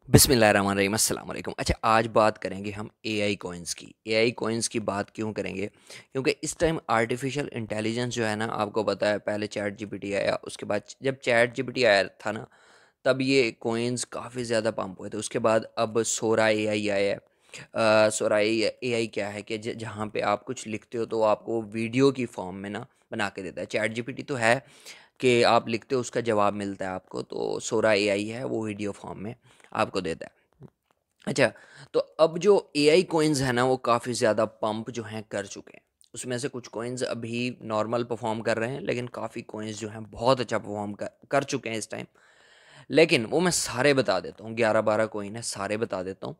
बिस्मिल्लाहिर्रहमानिर्रहीम अस्सलाम वालेकुम। अच्छा, आज बात करेंगे हम एआई कॉइन्स की। एआई कॉइन्स की बात क्यों करेंगे? क्योंकि इस टाइम आर्टिफिशियल इंटेलिजेंस जो है ना, आपको पता है पहले चैट जीपीटी आया, उसके बाद जब चैट जीपीटी आया था ना, तब ये कॉइन्स काफ़ी ज़्यादा पंप हुए थे। उसके बाद अब सोरा एआई आया है। सोरा एआई क्या है कि जहाँ पे आप कुछ लिखते हो तो आपको वीडियो की फॉर्म में ना बना के देता है। चैट जीपीटी तो है कि आप लिखते हो उसका जवाब मिलता है आपको, तो सोरा एआई है वो वीडियो फॉर्म में आपको देता है। अच्छा, तो अब जो एआई कॉइन्स है ना, वो काफ़ी ज़्यादा पंप जो हैं कर चुके हैं। उसमें से कुछ कॉइन्स अभी नॉर्मल परफॉर्म कर रहे हैं, लेकिन काफ़ी कॉइन्स जो हैं बहुत अच्छा परफॉर्म कर चुके हैं इस टाइम। लेकिन वो मैं सारे बता देता हूँ, 11-12 कॉइन है, सारे बता देता हूँ,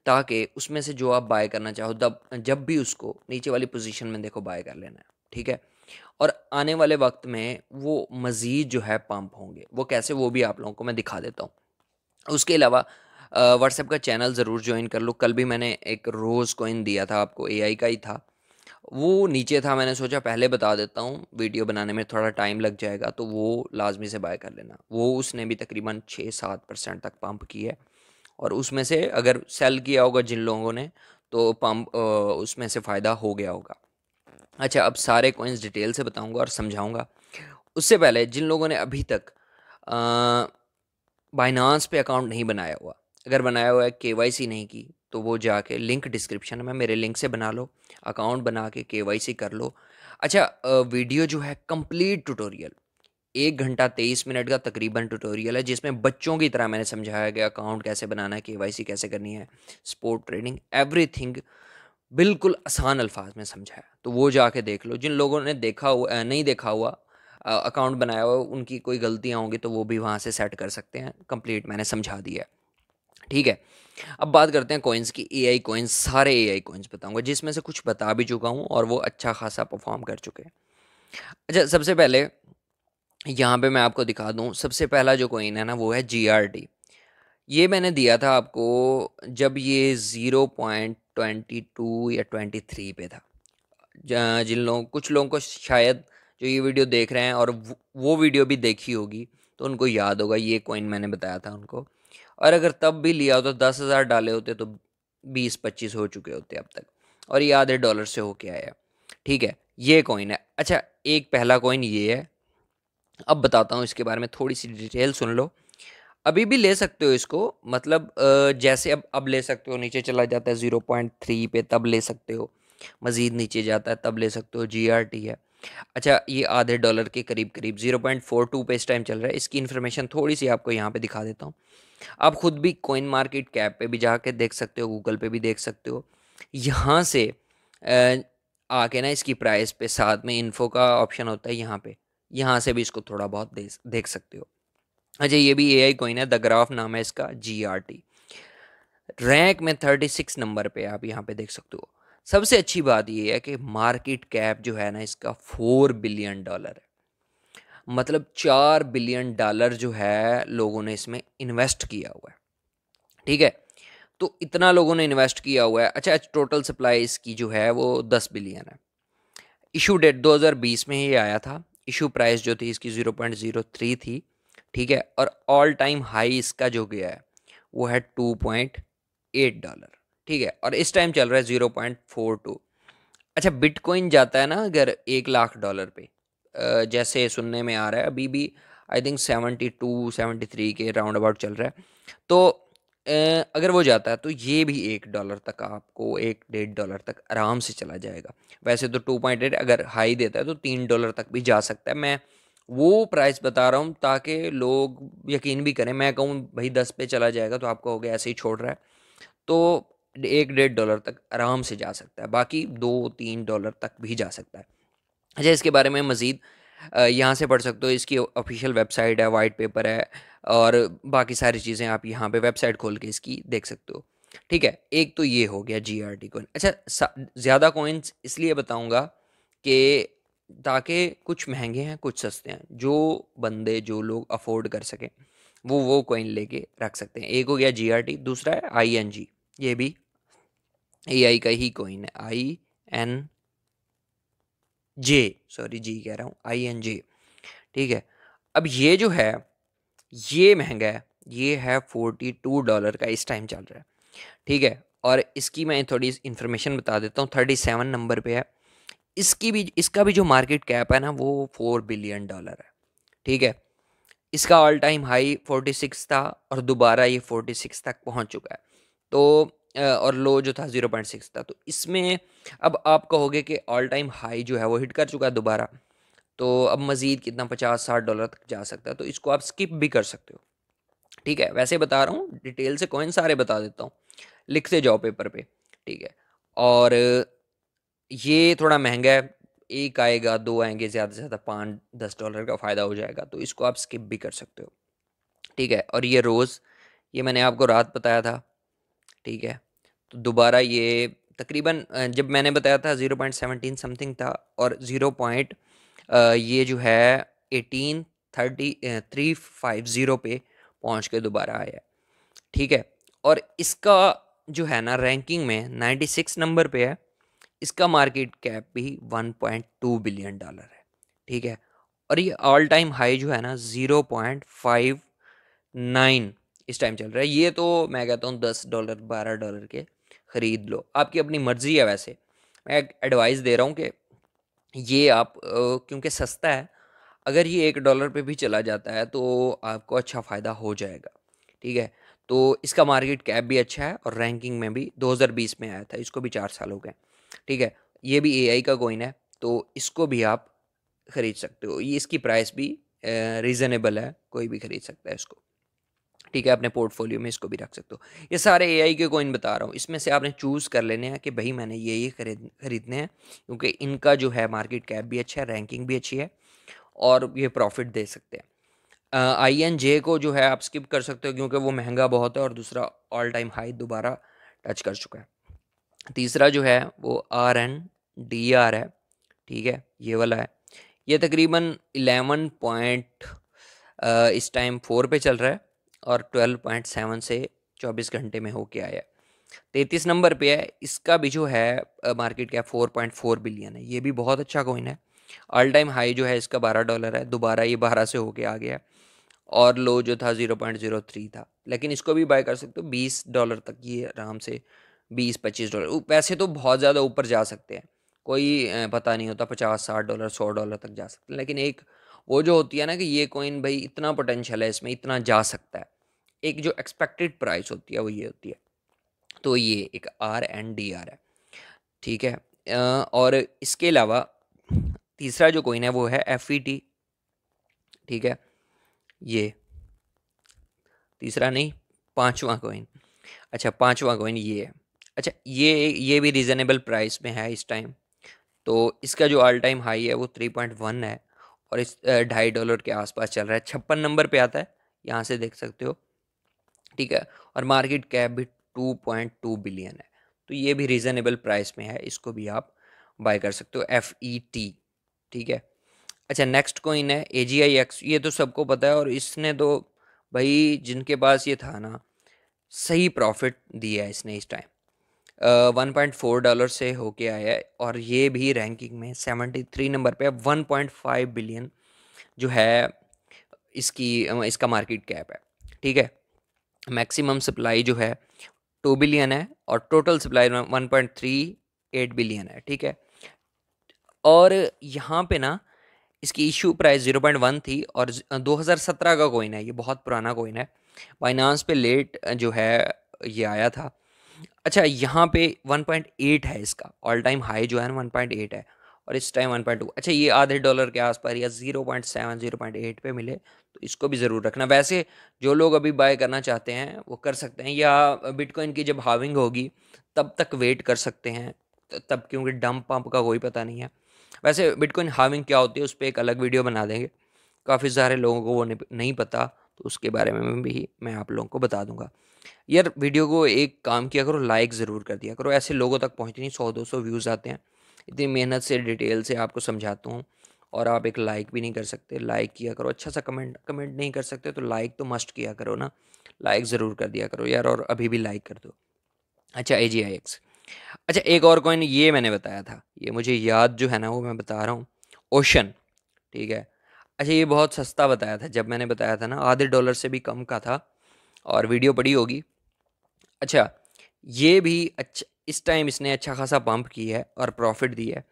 ताकि उसमें से जो आप बाय करना चाहो तब जब भी उसको नीचे वाली पोजीशन में देखो बाय कर लेना है। ठीक है? और आने वाले वक्त में वो मज़ीद जो है पंप होंगे। वो कैसे, वो भी आप लोगों को मैं दिखा देता हूँ। उसके अलावा व्हाट्सएप का चैनल ज़रूर ज्वाइन कर लो। कल भी मैंने एक रोज़ कॉइन दिया था आपको, एआई का ही था। वो नीचे था, मैंने सोचा पहले बता देता हूँ, वीडियो बनाने में थोड़ा टाइम लग जाएगा, तो वो लाजमी से बाय कर लेना। वो उसने भी तकरीबन 6-7% तक पंप की है। और उसमें से अगर सेल किया होगा जिन लोगों ने, तो पंप उसमें से फ़ायदा हो गया होगा। अच्छा, अब सारे कॉइन्स डिटेल से बताऊंगा और समझाऊंगा। उससे पहले जिन लोगों ने अभी तक बाइनांस पे अकाउंट नहीं बनाया हुआ, अगर बनाया हुआ है, केवाईसी नहीं की, तो वो जाके लिंक डिस्क्रिप्शन में मेरे लिंक से बना लो, अकाउंट बना के केवाईसी कर लो। अच्छा, वीडियो जो है कंप्लीट ट्यूटोरियल, 1 घंटा 23 मिनट का तकरीबन ट्यूटोरियल है, जिसमें बच्चों की तरह मैंने समझाया गया अकाउंट कैसे बनाना है, केवाईसी कैसे करनी है, स्पोर्ट ट्रेडिंग, एवरीथिंग बिल्कुल आसान अल्फाज में समझाया। तो वो जाके देख लो। जिन लोगों ने देखा हुआ नहीं देखा हुआ, अकाउंट बनाया हुआ, उनकी कोई गलतियाँ होंगी तो वो भी वहाँ से सेट कर सकते हैं। कंप्लीट मैंने समझा दिया है। ठीक है, अब बात करते हैं कॉइन्स की। एआई कॉइन्स, सारे एआई कॉइन्स बताऊंगा, जिसमें से कुछ बता भी चुका हूँ और वो अच्छा खासा परफॉर्म कर चुके हैं। अच्छा, सबसे पहले यहाँ पे मैं आपको दिखा दूँ, सबसे पहला जो कॉइन है ना, वो है जीआरटी। ये मैंने दिया था आपको जब ये 0.22 या 23 पे था। जिन लोगों, कुछ लोगों को शायद जो ये वीडियो देख रहे हैं और वो वीडियो भी देखी होगी, तो उनको याद होगा ये कॉइन मैंने बताया था उनको। और अगर तब भी लिया हो तो 10,000 डाले होते तो 20-25 हो चुके होते अब तक। और ये आधे डॉलर से होके आया। ठीक है, ये कॉइन है। अच्छा, एक पहला कॉइन ये है। अब बताता हूँ इसके बारे में, थोड़ी सी डिटेल सुन लो। अभी भी ले सकते हो इसको, मतलब जैसे अब ले सकते हो, नीचे चला जाता है 0.3 पे तब ले सकते हो, मज़ीद नीचे जाता है तब ले सकते हो। जीआरटी है। अच्छा, ये आधे डॉलर के करीब करीब 0.42 पे इस टाइम चल रहा है। इसकी इन्फॉर्मेशन थोड़ी सी आपको यहाँ पे दिखा देता हूँ। आप खुद भी कोइन मार्केट कैप पे भी जाके देख सकते हो, गूगल पे भी देख सकते हो। यहाँ से आके ना इसकी प्राइस पे साथ में इन्फो का ऑप्शन होता है यहाँ पे, यहाँ से भी इसको थोड़ा बहुत देख सकते हो। अच्छा, ये भी एआई कॉइन है, द ग्राफ नाम है इसका, जीआरटी। रैंक में 36 नंबर पे आप यहाँ पे देख सकते हो। सबसे अच्छी बात ये है कि मार्केट कैप जो है ना इसका 4 बिलियन डॉलर है। मतलब 4 बिलियन डॉलर जो है लोगों ने इसमें इन्वेस्ट किया हुआ है। ठीक है, तो इतना लोगों ने इन्वेस्ट किया हुआ है। अच्छा, टोटल सप्लाई इसकी जो है वो 10 बिलियन है। इशू डेट 2020 में ही आया था। इशू प्राइस जो थी इसकी 0.03 थी। ठीक है, और ऑल टाइम हाई इसका जो गया है वो है $2.8। ठीक है, और इस टाइम चल रहा है 0.42। अच्छा, बिटकॉइन जाता है ना अगर $1 लाख पे, जैसे सुनने में आ रहा है, अभी भी आई थिंक 72-73 के राउंड अबाउट चल रहा है। तो अगर वो जाता है तो ये भी $1 तक, आपको 1-1.5 डॉलर तक आराम से चला जाएगा। वैसे तो 2.8 अगर हाई देता है तो $3 तक भी जा सकता है। मैं वो प्राइस बता रहा हूँ ताकि लोग यकीन भी करें। मैं कहूँ भाई 10 पे चला जाएगा तो आपको हो गया ऐसे ही छोड़ रहा है, तो 1-1.5 डॉलर तक आराम से जा सकता है, बाकी $2-3 तक भी जा सकता है। अच्छा, इसके बारे में मज़ीद यहाँ से पढ़ सकते हो। इसकी ऑफिशियल वेबसाइट है, वाइट पेपर है, और बाकी सारी चीज़ें आप यहाँ पे वेबसाइट खोल के इसकी देख सकते हो। ठीक है, एक तो ये हो गया जीआरटी कॉइन। अच्छा, ज़्यादा कॉइन्स इसलिए बताऊँगा कि ताकि कुछ महंगे हैं कुछ सस्ते हैं, जो बंदे जो लोग अफोर्ड कर सकें वो कॉइन लेके रख सकते हैं। एक हो गया जीआरटी, दूसरा है आईएनजी। ये भी एआई का ही कॉइन है, INJ, सॉरी जी कह रहा हूँ, INJ। ठीक है, अब ये जो है ये महंगा है। ये है $42 का इस टाइम चल रहा है, ठीक है। और इसकी मैं थोड़ी इन्फॉर्मेशन बता देता हूँ, 37 नंबर पे है। इसका भी जो मार्केट कैप है ना वो $4 बिलियन है, ठीक है। इसका ऑल टाइम हाई 46 था और दोबारा ये 46 तक पहुंच चुका है। तो और लो जो था 0.6 था। तो इसमें अब आप कहोगे कि ऑल टाइम हाई जो है वो हिट कर चुका है दोबारा, तो अब मज़ीद कितना $50-60 तक जा सकता है, तो इसको आप स्किप भी कर सकते हो, ठीक है। वैसे बता रहा हूँ डिटेल से, कॉइन सारे बता देता हूँ, लिखते जाओ पेपर पे, ठीक है। और ये थोड़ा महंगा है, एक आएगा, दो आएंगे, ज़्यादा से ज़्यादा $5-10 का फ़ायदा हो जाएगा, तो इसको आप स्किप भी कर सकते हो, ठीक है। और ये रोज़, ये मैंने आपको रात बताया था, ठीक है। तो दोबारा ये तकरीबन जब मैंने बताया था 0.17 समथिंग था, और ये जो है 350 पे पहुंच के दोबारा आया है, ठीक है। और इसका जो है ना रैंकिंग में 96 नंबर पे है। इसका मार्केट कैप भी $1.2 बिलियन है, ठीक है। और ये ऑल टाइम हाई जो है ना 0.59 इस टाइम चल रहा है। ये तो मैं कहता हूँ $10 $12 के ख़रीद लो, आपकी अपनी मर्ज़ी है। वैसे मैं एक एडवाइस दे रहा हूँ कि ये आप क्योंकि सस्ता है, अगर ये $1 पे भी चला जाता है तो आपको अच्छा फ़ायदा हो जाएगा, ठीक है। तो इसका मार्केट कैप भी अच्छा है और रैंकिंग में भी 2020 में आया था, इसको भी 4 साल हो गए, ठीक है। ये भी एआई का कॉइन है, तो इसको भी आप ख़रीद सकते हो। ये इसकी प्राइस भी रीज़नेबल है, कोई भी ख़रीद सकता है इसको, ठीक है। अपने पोर्टफोलियो में इसको भी रख सकते हो। ये सारे एआई के कॉइन बता रहा हूँ, इसमें से आपने चूज़ कर लेने हैं कि भाई मैंने ये खरीदने हैं, क्योंकि इनका जो है मार्केट कैप भी अच्छा है, रैंकिंग भी अच्छी है, और ये प्रॉफिट दे सकते हैं। INJ को जो है आप स्किप कर सकते हो, क्योंकि वो महंगा बहुत है, और दूसरा ऑल टाइम हाई दोबारा टच कर चुका है। तीसरा जो है वो RNDR है, ठीक है, ये वाला है। ये तकरीबन 11 पॉइंट इस टाइम 4 पे चल रहा है, और 12.7 से 24 घंटे में होके आया है। 33 नंबर पे है। इसका भी जो है मार्केट कैप 4.4 बिलियन है। ये भी बहुत अच्छा कॉइन है। ऑल टाइम हाई जो है इसका $12 है, दोबारा ये 12 से होके आ गया, और लो जो था 0.03 था। लेकिन इसको भी बाय कर सकते हो $20 तक, ये आराम से $20-25। वैसे तो बहुत ज़्यादा ऊपर जा सकते हैं, कोई पता नहीं होता, $50-60 $100 तक जा सकते हैं। लेकिन एक वो जो होती है ना कि ये कॉइन भाई इतना पोटेंशियल है इसमें, इतना जा सकता है, एक जो एक्सपेक्टेड प्राइस होती है वो ये होती है। तो ये एक RNDR है, ठीक है। और इसके अलावा तीसरा जो कॉइन है वो है FET, ठीक है। ये तीसरा नहीं, पांचवा कॉइन। अच्छा, पांचवा कॉइन ये है। अच्छा, ये भी रीज़नेबल प्राइस में है इस टाइम। तो इसका जो ऑल टाइम हाई है वो 3.1 है, और इस $2.5 के आसपास चल रहा है। 56 नंबर पे आता है, यहाँ से देख सकते हो, ठीक है। और मार्केट कैप भी 2.2 बिलियन है। तो ये भी रीज़नेबल प्राइस में है, इसको भी आप बाय कर सकते हो, FET, ठीक है। अच्छा, नेक्स्ट कॉइन है AGIX। ये तो सबको पता है, और इसने तो भाई जिनके पास ये था ना, सही प्रॉफिट दिया है इसने इस टाइम। $1.4 से होके आया है, और ये भी रैंकिंग में 73 नंबर पे है। 1.5 बिलियन जो है इसका मार्केट कैप है, ठीक है। मैक्सिमम सप्लाई जो है 2 बिलियन है, और टोटल सप्लाई 1.38 बिलियन है, ठीक है। और यहाँ पे ना इसकी इशू प्राइस 0.1 थी, और 2017 का कॉइन है, ये बहुत पुराना कॉइन है। बाइनांस पे लेट जो है ये आया था। अच्छा, यहाँ पे 1.8 है इसका ऑल टाइम हाई जो है ना, 1.8 है, और इस टाइम 1.2। अच्छा, ये आधे डॉलर के आसपास या 0.7 0.8 पे मिले तो इसको भी ज़रूर रखना। वैसे जो लोग अभी बाय करना चाहते हैं वो कर सकते हैं, या बिटकॉइन की जब हाविंग होगी तब तक वेट कर सकते हैं, तब, क्योंकि डंप पंप का कोई पता नहीं है। वैसे बिटकॉइन हाविंग क्या होती है उस पर एक अलग वीडियो बना देंगे, काफ़ी सारे लोगों को वो नहीं पता, तो उसके बारे में भी मैं आप लोगों को बता दूंगा। यार, वीडियो को एक काम किया करो, लाइक ज़रूर कर दिया करो, ऐसे लोगों तक पहुँचती नहीं, 100-200 व्यूज़ आते हैं, इतनी मेहनत से डिटेल से आपको समझाता हूँ, और आप एक लाइक भी नहीं कर सकते। लाइक किया करो, अच्छा सा कमेंट नहीं कर सकते तो लाइक तो मस्ट किया करो ना, लाइक ज़रूर कर दिया करो यार, और अभी भी लाइक कर दो। अच्छा, AGIX। अच्छा, एक और कॉइन ये मैंने बताया था, ये मुझे याद जो है ना वो मैं बता रहा हूँ, ओशन, ठीक है। अच्छा, ये बहुत सस्ता बताया था जब मैंने बताया था ना, आधे डॉलर से भी कम का था, और वीडियो पड़ी होगी। अच्छा, ये भी अच्छा, इस टाइम इसने अच्छा खासा पंप किया है और प्रॉफिट दिया है।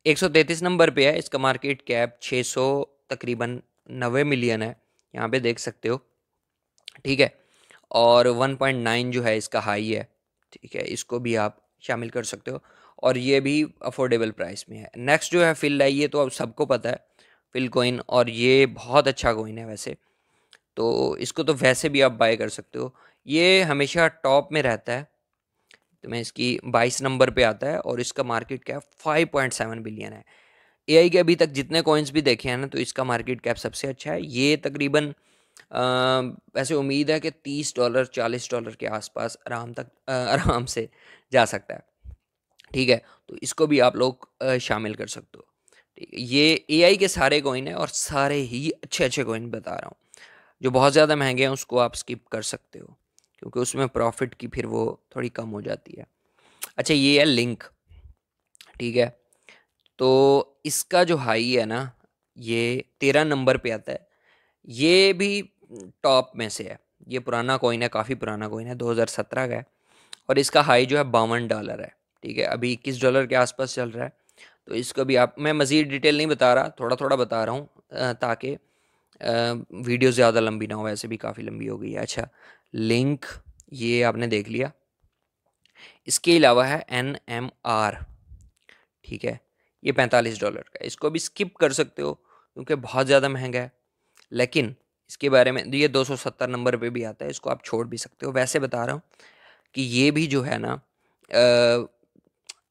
133 नंबर पे है, इसका मार्केट कैप 600 तकरीबन 90 मिलियन है, यहाँ पे देख सकते हो। ठीक है, और 1.9 जो है इसका हाई है। ठीक है, इसको भी आप शामिल कर सकते हो, और ये भी अफोर्डेबल प्राइस में है। नेक्स्ट जो है फिल है, ये तो अब सबको पता है फिल कोइन, और ये बहुत अच्छा कोइन है वैसे तो। इसको तो वैसे भी आप बाय कर सकते हो, ये हमेशा टॉप में रहता है। तो मैं इसकी 22 नंबर पे आता है और इसका मार्केट कैप 5.7 बिलियन है। एआई के अभी तक जितने कॉइन्स भी देखे हैं ना, तो इसका मार्केट कैप सबसे अच्छा है। ये तकरीबन वैसे उम्मीद है कि $30 $40 के आसपास आराम से जा सकता है। ठीक है, तो इसको भी आप लोग शामिल कर सकते हो। ठीक है, ये एआई के सारे कॉइन है और सारे ही अच्छे अच्छे कॉइन बता रहा हूँ। जो बहुत ज़्यादा महंगे हैं उसको आप स्किप कर सकते हो, क्योंकि उसमें प्रॉफिट की फिर वो थोड़ी कम हो जाती है। अच्छा, ये है लिंक। ठीक है, तो इसका जो हाई है ना, ये 13 नंबर पे आता है। ये भी टॉप में से है। ये पुराना कॉइन है, काफ़ी पुराना कॉइन है, 2017 का है, और इसका हाई जो है $52 है। ठीक है, अभी $21 के आसपास चल रहा है। तो इसको भी आप, मैं मज़ीद डिटेल नहीं बता रहा, थोड़ा थोड़ा बता रहा हूँ ताकि वीडियो ज़्यादा लंबी ना हो, वैसे भी काफ़ी लंबी हो गई है। अच्छा, लिंक ये आपने देख लिया। इसके अलावा है NMR। ठीक है, ये $45 का है, इसको भी स्किप कर सकते हो क्योंकि बहुत ज़्यादा महंगा है। लेकिन इसके बारे में, ये 270 नंबर पे भी आता है, इसको आप छोड़ भी सकते हो। वैसे बता रहा हूँ कि ये भी जो है ना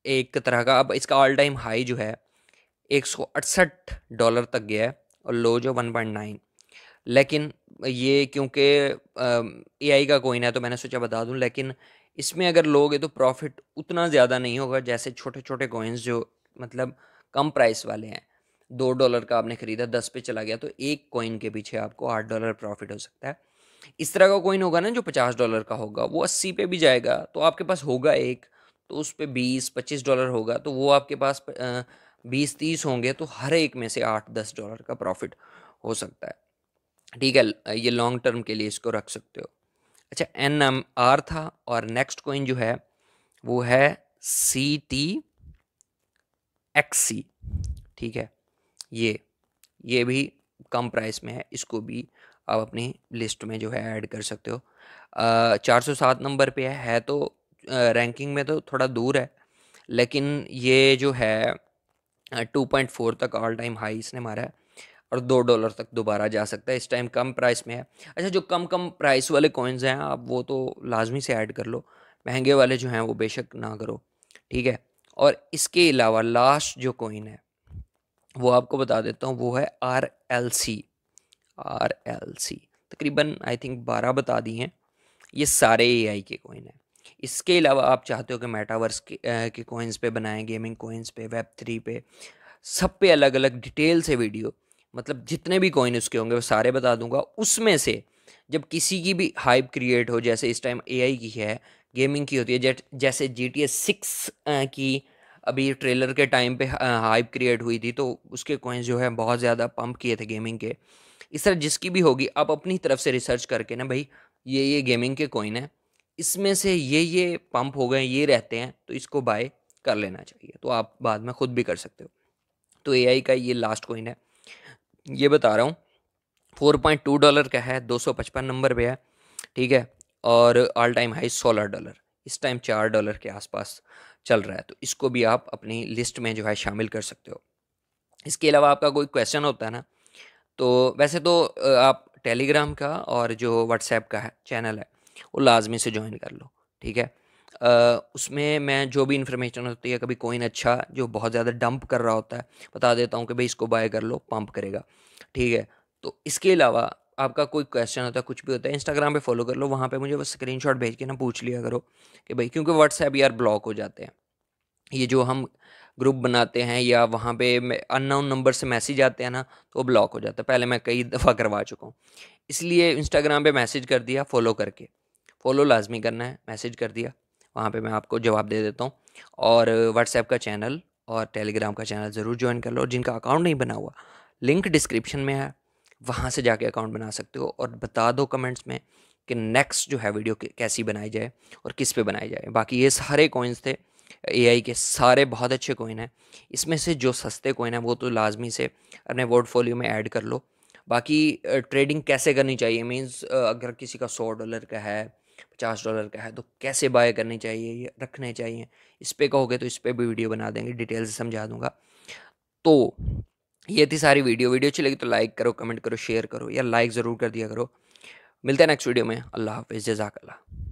एक तरह का, अब इसका ऑल टाइम हाई जो है $168 तक गया है, और लो जो 1.9। लेकिन ये क्योंकि एआई का कोइन है तो मैंने सोचा बता दूं। लेकिन इसमें अगर लोगे तो प्रॉफिट उतना ज़्यादा नहीं होगा जैसे छोटे छोटे कोइंस जो मतलब कम प्राइस वाले हैं। $2 का आपने ख़रीदा, 10 पे चला गया, तो एक कोइन के पीछे आपको $8 प्रॉफिट हो सकता है। इस तरह का कोइन होगा ना जो $50 का होगा, वो 80 पे भी जाएगा, तो आपके पास होगा एक, तो उस पर $20-25 होगा, तो वो आपके पास 20-30 होंगे, तो हर एक में से $8-10 का प्रॉफिट हो सकता है। ठीक है, ये लॉन्ग टर्म के लिए इसको रख सकते हो। अच्छा, NMR था, और नेक्स्ट कॉइन जो है वो है CTXC। ठीक है, ये भी कम प्राइस में है, इसको भी आप अपनी लिस्ट में जो है ऐड कर सकते हो। 407 नंबर पे है तो रैंकिंग में तो थोड़ा दूर है, लेकिन ये जो है 2.4 तक ऑल टाइम हाई इसने मारा है, और $2 तक दोबारा जा सकता है। इस टाइम कम प्राइस में है। अच्छा, जो कम कम प्राइस वाले कॉइन्स हैं आप वो तो लाजमी से ऐड कर लो, महंगे वाले जो हैं वो बेशक ना करो। ठीक है, और इसके अलावा लास्ट जो कॉइन है वो आपको बता देता हूँ, वो है RLC। तकरीबन आई थिंक 12 बता दिए हैं। ये सारे एआई के कॉइन हैं। इसके अलावा आप चाहते हो कि मेटावर्स के कॉइन्स पे बनाएं, गेमिंग कॉइन्स पे, Web3 पे, सब पे अलग अलग डिटेल से वीडियो, मतलब जितने भी कॉइन उसके होंगे वो सारे बता दूंगा। उसमें से जब किसी की भी हाइप क्रिएट हो, जैसे इस टाइम एआई की है, गेमिंग की होती है, जैसे GTA 6 की अभी ट्रेलर के टाइम पे हाइप क्रिएट हुई थी, तो उसके कॉइन्स जो है बहुत ज़्यादा पंप किए थे गेमिंग के। इस तरह जिसकी भी होगी, आप अपनी तरफ से रिसर्च करके ना भाई, ये गेमिंग के कॉइन है, इसमें से ये पंप हो गए, ये रहते हैं, तो इसको बाय कर लेना चाहिए। तो आप बाद में खुद भी कर सकते हो। तो एआई का ये लास्ट कॉइन है, ये बता रहा हूँ। $4.2 का है, 255 नंबर पे है। ठीक है, और ऑल टाइम हाई $16, इस टाइम $4 के आसपास चल रहा है, तो इसको भी आप अपनी लिस्ट में जो है शामिल कर सकते हो। इसके अलावा आपका कोई क्वेश्चन होता है ना, तो वैसे तो आप टेलीग्राम का और जो व्हाट्सएप का है चैनल है वो लाजमी से ज्वाइन कर लो। ठीक है, उसमें मैं जो भी इन्फॉर्मेशन होती है, कभी कोइन अच्छा जो बहुत ज़्यादा डंप कर रहा होता है, बता देता हूँ कि भाई इसको बाय कर लो, पंप करेगा। ठीक है, तो इसके अलावा आपका कोई क्वेश्चन होता है, कुछ भी होता है, इंस्टाग्राम पे फॉलो कर लो, वहाँ पे मुझे बस स्क्रीनशॉट भेज के ना पूछ लिया करो कि भाई, क्योंकि व्हाट्सएप यार ब्लॉक हो जाते हैं। ये जो हम ग्रुप बनाते हैं या वहाँ पे अननोन नंबर से मैसेज आते हैं ना, तो वो ब्लॉक हो जाता है। पहले मैं कई दफ़ा करवा चुका हूँ, इसलिए इंस्टाग्राम पे मैसेज कर दिया, फॉलो करके, फॉलो लाजमी करना है, मैसेज कर दिया, वहाँ पे मैं आपको जवाब दे देता हूँ। और व्हाट्सएप का चैनल और टेलीग्राम का चैनल ज़रूर ज्वाइन कर लो। और जिनका अकाउंट नहीं बना हुआ, लिंक डिस्क्रिप्शन में है, वहाँ से जाके अकाउंट बना सकते हो। और बता दो कमेंट्स में कि नेक्स्ट जो है वीडियो कैसी बनाई जाए और किस पे बनाई जाए। बाकी ये सारे कॉइन्स थे एआई के, सारे बहुत अच्छे कॉइन हैं। इसमें से जो सस्ते कॉइन हैं वो तो लाजमी से अपने पोर्टफोलियो में ऐड कर लो। बाकी ट्रेडिंग कैसे करनी चाहिए, मींस अगर किसी का $100 का है, $50 का है, तो कैसे बाय करनी चाहिए, ये रखने चाहिए, इस पे कहोगे तो इस पे भी वीडियो बना देंगे, डिटेल से समझा दूंगा। तो ये थी सारी वीडियो। वीडियो अच्छी लगी तो लाइक करो, कमेंट करो, शेयर करो, या लाइक ज़रूर कर दिया करो। मिलते हैं नेक्स्ट वीडियो में। अल्लाह हाफिज़, जज़ाकल्लाह।